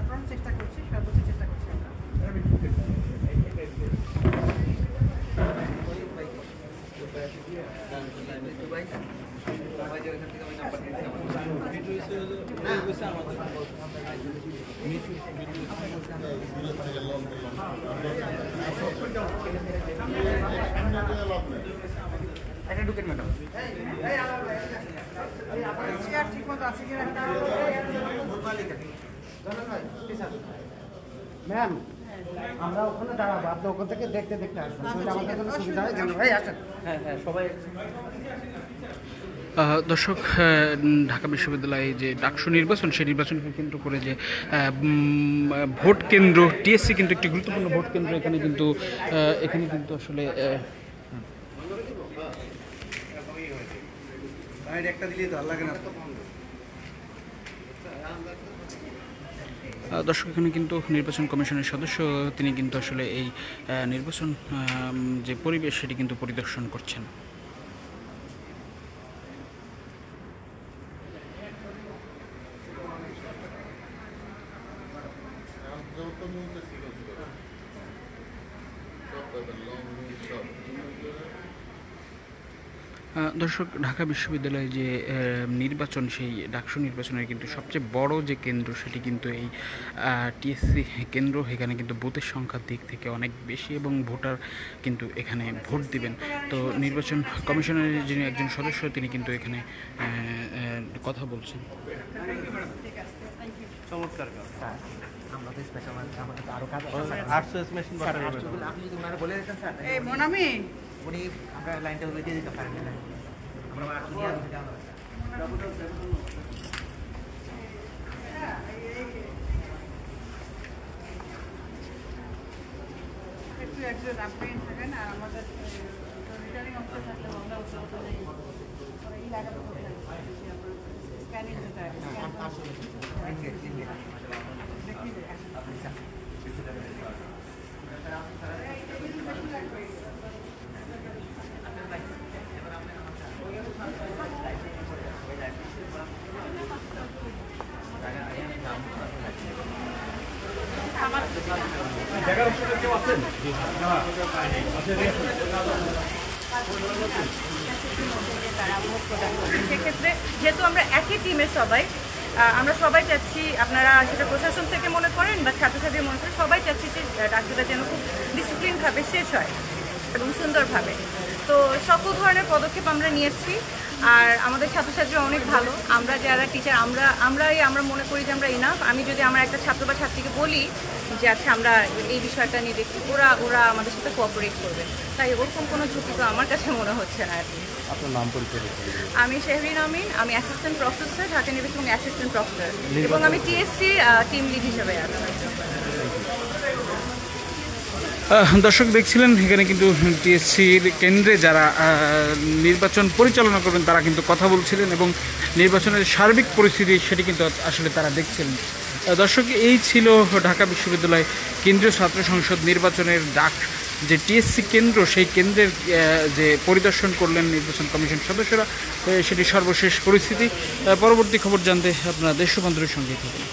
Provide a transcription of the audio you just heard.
তারপর আমরা চেষ্টা করছি, সর্বোচ্চ চেষ্টা করছি আমরা। একটা ঢুকেন ম্যাডাম। চেয়ার ঠিক মতো আছে কিনা ম্যাম, আমরা ওখানে দাঁড়াবো, আপনি ওখান থেকে দেখতে দেখতে আসবেন, তাহলে আমাদের জন্য সুবিধা হয়। ভাই আসেন। হ্যাঁ হ্যাঁ, সবাই। দর্শক, ঢাকা বিশ্ববিদ্যালয়ে যে ডাকসু নির্বাচন, সেই নির্বাচনকে কেন্দ্র করে যে ভোট কেন্দ্র, টিএসসি কিন্তু একটি গুরুত্বপূর্ণ ভোট কেন্দ্র। এখানে কিন্তু আসলে একটা দিলেই তো আর লাগে না। দর্শক, এখানে কিন্তু নির্বাচন কমিশনের সদস্য, তিনি কিন্তু আসলে এই নির্বাচন যে পরিবেশ, সেটি কিন্তু পরিদর্শন করছেন। দর্শক, ঢাকা বিশ্ববিদ্যালয়ে যে নির্বাচন, সেই ডাকসু নির্বাচনের কিন্তু সবচেয়ে বড় যে কেন্দ্র, সেটি কিন্তু এই টিএসসি কেন্দ্র। এখানে কিন্তু বুথের সংখ্যার দিক থেকে অনেক বেশি এবং ভোটার কিন্তু এখানে ভোট দিবেন। তো নির্বাচন কমিশনের যিনি একজন সদস্য, তিনি কিন্তু এখানে কথা বলছেন। চমৎকার কাজ। আমরা তো স্পেশাল, আমাদের তো আরো কাজ আছে। মেশিন আপনি যদি ওনারা বলে দিতেন স্যার, এই মনামি উনি আমরা লাইনটা দিয়ে দিতে পারেন না। আমরা আর্টস নিয়ে আসতে যাবো। একটু একজন আপনি থাকেন, আর আমাদের রিটার্নিং অফিসার থাকলে আমরা এই লাগাতে স্ক্যানিং যেটা সেক্ষেত্রে যেহেতু আমরা একই টিমের সবাই, আমরা সবাই চাচ্ছি, আপনারা সেটা প্রশাসন থেকে মনে করেন বা ছাত্রছাত্রী মনে করেন, সবাই চাচ্ছি যে ডাকসুটা যেন খুব ডিসিপ্লিনভাবে শেষ হয় এবং সুন্দরভাবে। তো সকল ধরনের পদক্ষেপ আমরা নিয়েছি। আর আমাদের ছাত্রছাত্রীরা অনেক ভালো। আমরা যারা টিচার, আমরা মনে করি যে আমরা ইনাফ। আমি যদি আমার একটা ছাত্র বা ছাত্রীকে বলি যে আচ্ছা আমরা এই বিষয়টা নিয়ে দেখি, ওরা আমাদের সাথে কোঅপারেট করবে। তাই ওরকম কোনো ঝুঁকি তো আমার কাছে মনে হচ্ছে না আর কি। আপনার নাম পরিচয়? আমি শেহরিন আমিন, আমি assistant professor, Dhaka university assistant professor, এবং আমি টিএসসি টিম লিড হিসেবে আছি। দর্শক, দেখছিলেন এখানে কিন্তু টিএসসির কেন্দ্রে যারা নির্বাচন পরিচালনা করবেন, তারা কিন্তু কথা বলছিলেন এবং নির্বাচনের সার্বিক পরিস্থিতি সেটি কিন্তু আসলে তারা দেখছিলেন। দর্শক, এই ছিল ঢাকা বিশ্ববিদ্যালয় কেন্দ্রীয় ছাত্র সংসদ নির্বাচনের ডাক যে টিএসসি কেন্দ্র, সেই কেন্দ্রের যে পরিদর্শন করলেন নির্বাচন কমিশন সদস্যরা, সেটি সর্বশেষ পরিস্থিতি। পরবর্তী খবর জানতে আপনারা দেশবন্ধুর সঙ্গেই থাকুন।